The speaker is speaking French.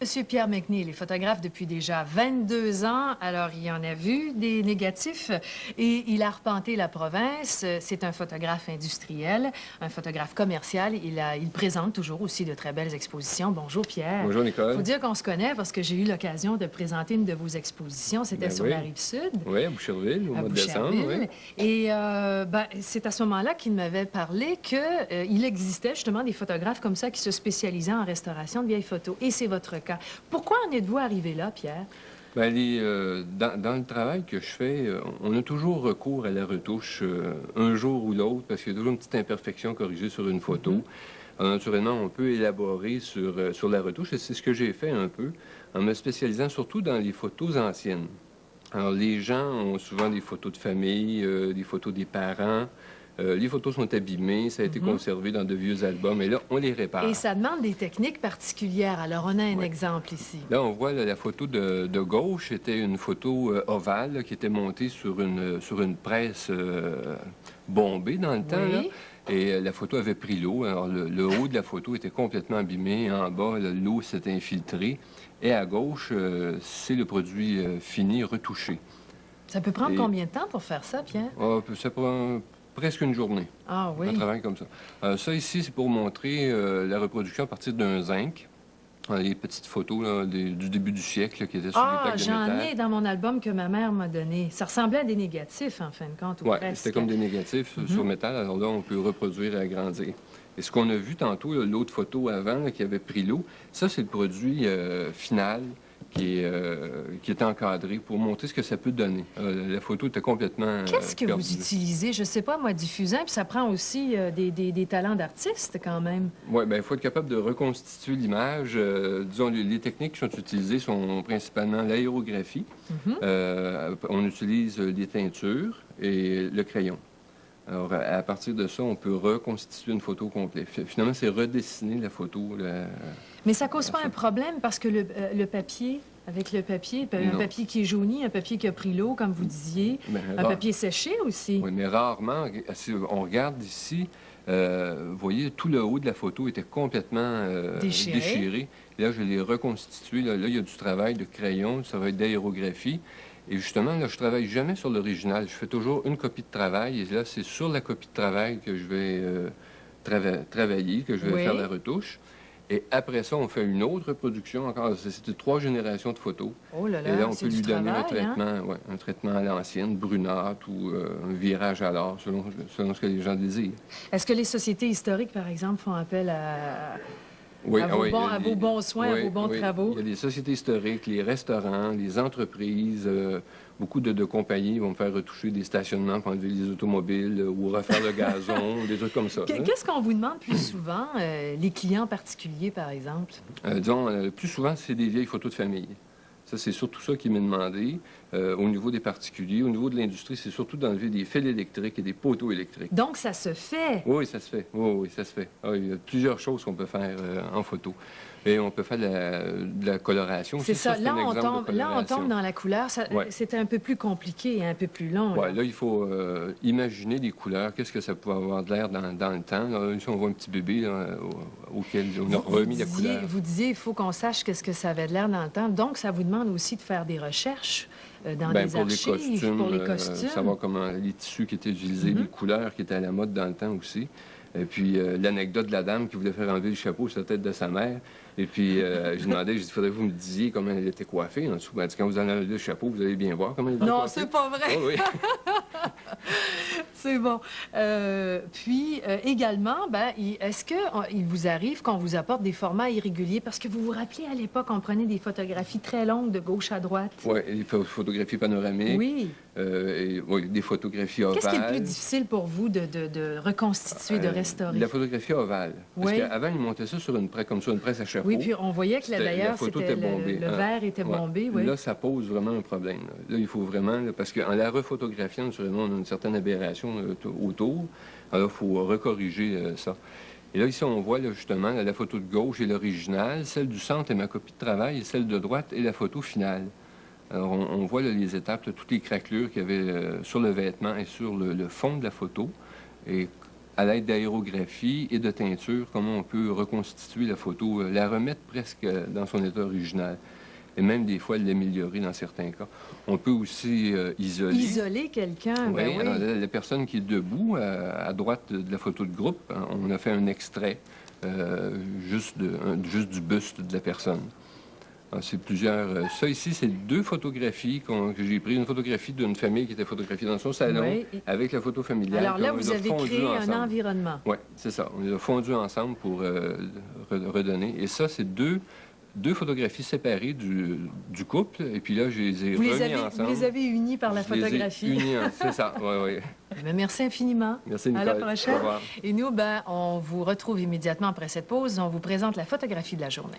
Monsieur Pierre McNeil est photographe depuis déjà 22 ans. Alors, il en a vu des négatifs et il a arpenté la province. C'est un photographe industriel, un photographe commercial. Il présente toujours aussi de très belles expositions. Bonjour, Pierre. Bonjour, Nicole. Il faut dire qu'on se connaît parce que j'ai eu l'occasion de présenter une de vos expositions. C'était sur la Rive-Sud. Oui, à Boucherville, au mois de décembre. Oui. Et c'est à ce moment-là qu'il m'avait parlé qu'il existait justement des photographes comme ça qui se spécialisaient en restauration de vieilles photos. Et c'est votre cas. Pourquoi en êtes-vous arrivé là, Pierre? Bien, dans le travail que je fais, on a toujours recours à la retouche un jour ou l'autre parce qu'il y a toujours une petite imperfection corrigée sur une photo. Alors, naturellement, on peut élaborer sur la retouche et c'est ce que j'ai fait un peu en me spécialisant surtout dans les photos anciennes. Alors, les gens ont souvent des photos de famille, des photos des parents. Les photos sont abîmées, ça a été conservé dans de vieux albums, et là, on les répare. Et ça demande des techniques particulières. Alors, on a un exemple ici. Là, on voit la photo de gauche, c'était une photo ovale là, qui était montée sur une presse bombée dans le temps. Là, et la photo avait pris l'eau. Alors, le haut de la photo était complètement abîmé. En bas, l'eau s'est infiltrée. Et à gauche, c'est le produit fini, retouché. Ça peut prendre combien de temps pour faire ça, Pierre? Ça prend presque une journée. Ah oui? Un travail comme ça. Ça ici, c'est pour montrer la reproduction à partir d'un zinc. Les petites photos là, du début du siècle là, qui étaient sur les plaques de métal. J'en ai dans mon album que ma mère m'a donné. Ça ressemblait à des négatifs, en fin de compte, ou presque. C'était comme des négatifs sur métal. Alors là, on peut reproduire et agrandir. Et ce qu'on a vu tantôt, l'autre photo avant là, qui avait pris l'eau, ça, c'est le produit final qui est encadré pour montrer ce que ça peut donner. La photo était complètement Qu'est-ce que vous utilisez? Je ne sais pas, moi, diffusant, puis ça prend aussi des talents d'artiste, quand même. Oui, bien, il faut être capable de reconstituer l'image. Disons, les techniques qui sont utilisées sont principalement l'aérographie. On utilise les teintures et le crayon. Alors, à partir de ça, on peut reconstituer une photo complète. Finalement, c'est redessiner la photo. Mais ça cause pas un problème parce que le papier, avec le papier, un papier qui est jauni, un papier qui a pris l'eau, comme vous disiez, un papier séché aussi. Oui, mais rarement. Si on regarde ici, vous voyez, tout le haut de la photo était complètement déchiré. Là, je l'ai reconstitué. Là, il y a du travail de crayon, du travail d'aérographie. Et justement, là, je travaille jamais sur l'original. Je fais toujours une copie de travail. Et là, c'est sur la copie de travail que je vais travailler, que je vais faire la retouche. Et après ça, on fait une autre reproduction encore. C'était 3 générations de photos. Oh là là, et là, on peut lui donner un traitement, hein? Un traitement à l'ancienne, brunâtre ou un virage à l'or, selon ce que les gens désirent. Est-ce que les sociétés historiques, par exemple, font appel à vos bons soins, à vos bons travaux? Il y a les sociétés historiques, les restaurants, les entreprises. Beaucoup de compagnies vont me faire retoucher des stationnements pour enlever les automobiles ou refaire le gazon, des trucs comme ça. Qu'est-ce qu'on vous demande plus souvent, les clients particuliers, par exemple? Disons, le plus souvent, c'est des vieilles photos de famille. Ça, c'est surtout ça qui m'est demandé. Au niveau des particuliers, au niveau de l'industrie, c'est surtout d'enlever des fils électriques et des poteaux électriques. Donc, ça se fait? Oui, ça se fait. Oui, ça se fait. Il y a plusieurs choses qu'on peut faire en photo. Et on peut faire de la coloration aussi. C'est ça. Là, on tombe dans la couleur. Ouais. C'est un peu plus compliqué et un peu plus long. Oui, là, il faut imaginer les couleurs. Qu'est-ce que ça peut avoir de l'air dans le temps. Là, ici, on voit un petit bébé là, auquel on a remis la couleur. Vous disiez, il faut qu'on sache qu'est-ce que ça avait de l'air dans le temps. Donc, ça vous demande aussi de faire des recherches dans les archives, pour les costumes. Savoir comment les tissus qui étaient utilisés, les couleurs qui étaient à la mode dans le temps aussi. Et puis, l'anecdote de la dame qui voulait faire enlever le chapeau sur la tête de sa mère. Et puis, je demandais, il faudrait que vous me disiez comment elle était coiffée en dessous. Elle dit, quand vous enlevez le chapeau, vous allez bien voir comment elle était coiffée. Non, c'est pas vrai. Oh, oui. C'est bon. Puis, également, est-ce qu'il vous arrive qu'on vous apporte des formats irréguliers? Parce que vous vous rappelez, à l'époque, on prenait des photographies très longues de gauche à droite. Oui, des photographies panoramiques. Oui. Des photographies ovales. Qu'est-ce qui est le plus difficile pour vous de reconstituer, de restaurer? La photographie ovale. Parce qu'avant, ils montaient ça sur une presse à chapeau. Oui, puis on voyait que d'ailleurs, le verre était bombé. Oui. Là, ça pose vraiment un problème. Là, il faut vraiment... parce qu'en la refotographiant, naturellement, on a une certaine aberration autour. Alors, il faut recorriger ça. Et là, ici, on voit là, justement la photo de gauche est l'original, celle du centre est ma copie de travail, et celle de droite est la photo finale. Alors, on voit là, les étapes, là, toutes les craquelures qu'il y avait sur le vêtement et sur le fond de la photo. Et à l'aide d'aérographie et de teinture, comment on peut reconstituer la photo, la remettre presque dans son état original. Et même des fois l'améliorer dans certains cas. On peut aussi isoler. Isoler quelqu'un, Oui, ben oui. alors, la personne qui est debout, à droite de la photo de groupe, hein, on a fait un extrait juste du buste de la personne. C'est plusieurs. Ça ici, c'est 2 photographies que j'ai prises. Une photographie d'une famille qui était photographiée dans son salon Oui. avec la photo familiale. Alors là, On les vous a avez fondus créé un ensemble. environnement. Oui, c'est ça. On les a fondus ensemble pour redonner. Et ça, c'est deux photographies séparées du couple. Et puis là, je les ai remis ensemble. Vous les avez unis par la photographie. Unis, c'est ça. Oui, oui. Ben, merci infiniment. Merci, Nicole. À la prochaine. Au revoir. Et nous, ben, on vous retrouve immédiatement après cette pause. On vous présente la photographie de la journée.